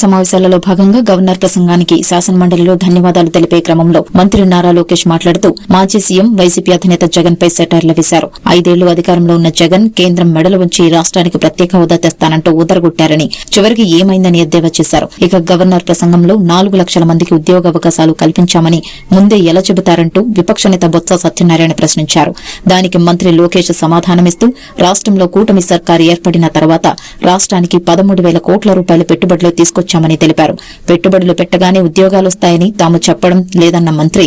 సమావేశాలలో భాగంగా గవర్నర్ ప్రసంగానికి శాసనమండలిలో ధన్యవాదాలు తెలిపే క్రమంలో మంత్రి నారా లోకేష్ మాట్లాడుతూ మాజీ సీఎం వైసీపీ అధినేత జగన్ పై సెటైర్లు వేశారు. 5 ఏళ్లు అధికారంలో ఉన్న జగన్ కేంద్రం మెడలు ఉంచి రాష్ట్రానికి ప్రత్యేక హోదా తెస్తానంటూ ఊదరగొట్టారని, చివరికి ఏమైందని ఎద్దేవా చేశారు. ఇక గవర్నర్ ప్రసంగంలో 4 లక్షల మందికి ఉద్యోగావకాశాలు కల్పించామని ముందే ఎలా చెబుతారంటూ విపక్ష నేత బొత్స సత్యనారాయణ ప్రశ్నించారు. దానికి మంత్రి లోకేష్ సమాధానమిస్తూ రాష్ట్రంలో కూటమి సర్కారు ఏర్పడిన తర్వాత రాష్ట్రానికి 13,000 కోట్ల రూపాయల పెట్టుబడులు తీసుకొచ్చామని తెలిపారు. పెట్టుబడులు పెట్టగానే ఉద్యోగాలొస్తాయని తాము చెప్పడం లేదన్న మంత్రి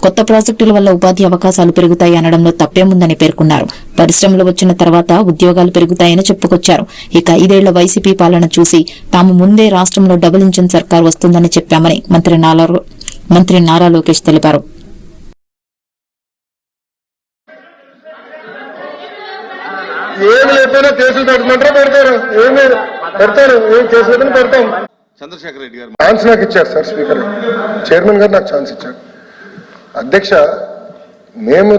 కొత్త ప్రాజెక్టుల వల్ల ఉపాధి అవకాశాలు పెరుగుతాయి అనడంలో తప్పేముందని పేర్కొన్నారు. పరిశ్రమలు వచ్చిన తర్వాత ఉద్యోగాలు పెరుగుతాయని చెప్పుకొచ్చారు. ఇక 5 ఏళ్ల వైసీపీ పాలన చూసి తాము ముందే రాష్ట్రంలో డబుల్ ఇంజిన్ సర్కార్ వస్తుందని చెప్పామని మంత్రి నారా లోకేష్ తెలిపారు. ఏమి లేకపోయినా కేసులు పెట్టమంటారా పెడతారు, ఏమి పెడతారు, ఏం కేసు పెట్టినా పెడతాం. చంద్రశేఖర్ రెడ్డి గారు ఛాన్స్ నాకు ఇచ్చారు సార్, స్పీకర్ చైర్మన్ గారు నాకు ఛాన్స్ ఇచ్చారు. అధ్యక్ష, మేము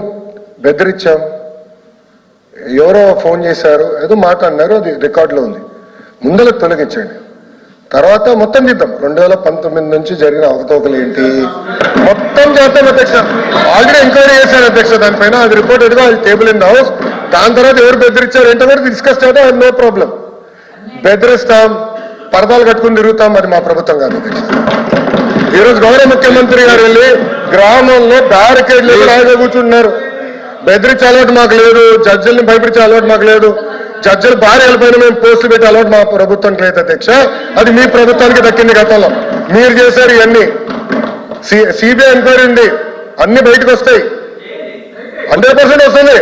బెదిరించాం, ఎవరో ఫోన్ చేశారు, ఏదో మాట అన్నారు, అది రికార్డులో ఉంది. ముందర తొలగించండి, తర్వాత మొత్తం తీద్దాం. 2019 నుంచి జరిగిన అవకతవకలు ఏంటి మొత్తం చేస్తాం అధ్యక్ష. ఆల్రెడీ ఎంక్వైరీ చేశారు అధ్యక్ష దానిపైన, అది రిపోర్టెడ్ గా అది టేబుల్ ఇన్ ద హౌస్. దాని తర్వాత ఎవరు బెదిరించారు ఏంటో కూడా డిస్కస్ చేద్దాం, నో ప్రాబ్లం. బెదిరిస్తాం, పరదాలు కట్టుకుని తిరుగుతాం, అది మా ప్రభుత్వం కాదు అధ్యక్ష. ఈరోజు గౌరవ ముఖ్యమంత్రి గారు వెళ్ళి గ్రామంలో బ్యారికేడ్లు రాగా కూర్చుంటున్నారు. బెదిరించే అలవాటు మాకు లేదు, జడ్జిల్ని భయపరిచే అలవాటు మాకు లేదు, జడ్జిల భార్యల పైన మేము పోస్టులు పెట్టే అలవాటు మా ప్రభుత్వానికి లేదు అధ్యక్ష. అది మీ ప్రభుత్వానికి దక్కింది గతంలో, మీరు చేశారు ఇవన్నీ. సిబిఐ ఎంక్వైరీ ఉంది, అన్ని బయటకు వస్తాయి, 100% వస్తుంది.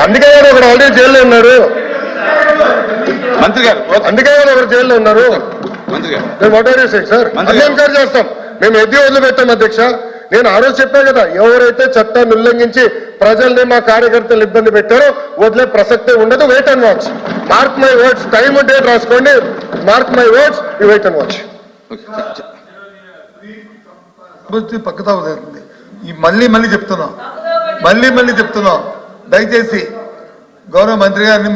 అందుకే ఒకడు ఆల్రెడీ జైల్లో ఉన్నాడు, మంత్రి గారు, అందుకే ఒకరు జైల్లో ఉన్నారు. మంత్రి గారు మేము what are you saying sir, అన్ని ఎంక్వైరీ చేస్తాం. మేము ఎద్ది వదిలిపెట్టాం అధ్యక్ష. నేను ఆ రోజు చెప్పాను కదా, ఎవరైతే చట్టాన్ని ఉల్లంఘించి ప్రజల్ని మా కార్యకర్తలు ఇబ్బంది పెట్టారో వదిలే ప్రసక్తే ఉండదు. Wait and watch, mark my words, time date రాసుకోండి, mark my words, you wait and watch. పక్కతా అవుతుంది. ఈ మళ్ళీ చెప్తున్నాం, దయచేసి గౌరవ మంత్రి గారిని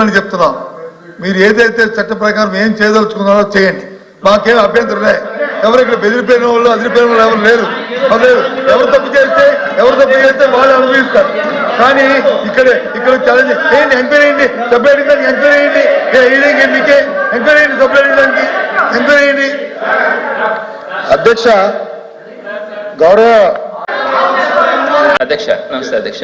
మళ్ళీ చెప్తున్నాం, మీరు ఏదైతే చట్ట ప్రకారం ఏం చేయదలుచుకున్నారో చేయండి, మాకేం అభ్యంతరం లేదు. ఎవరు ఇక్కడ బెదిరిపోయిన వాళ్ళు అదిరిపోయిన వాళ్ళు ఎవరు లేరు. ఎవరు తప్పు చేస్తే వాళ్ళు అనుభవిస్తారు. కానీ ఇక్కడ ఛాలెంజ్ ఏంటి, ఎంక్వైరీ అయ్యింది, సపరేట్ దానికి ఎంక్వైరీ అయ్యింది, మీకే ఎంక్వైరీ అయ్యింది, సపరేట్ దానికి ఎంక్వైరీ అయ్యింది. అధ్యక్ష, గౌరవ అధ్యక్ష, నమస్తే అధ్యక్ష.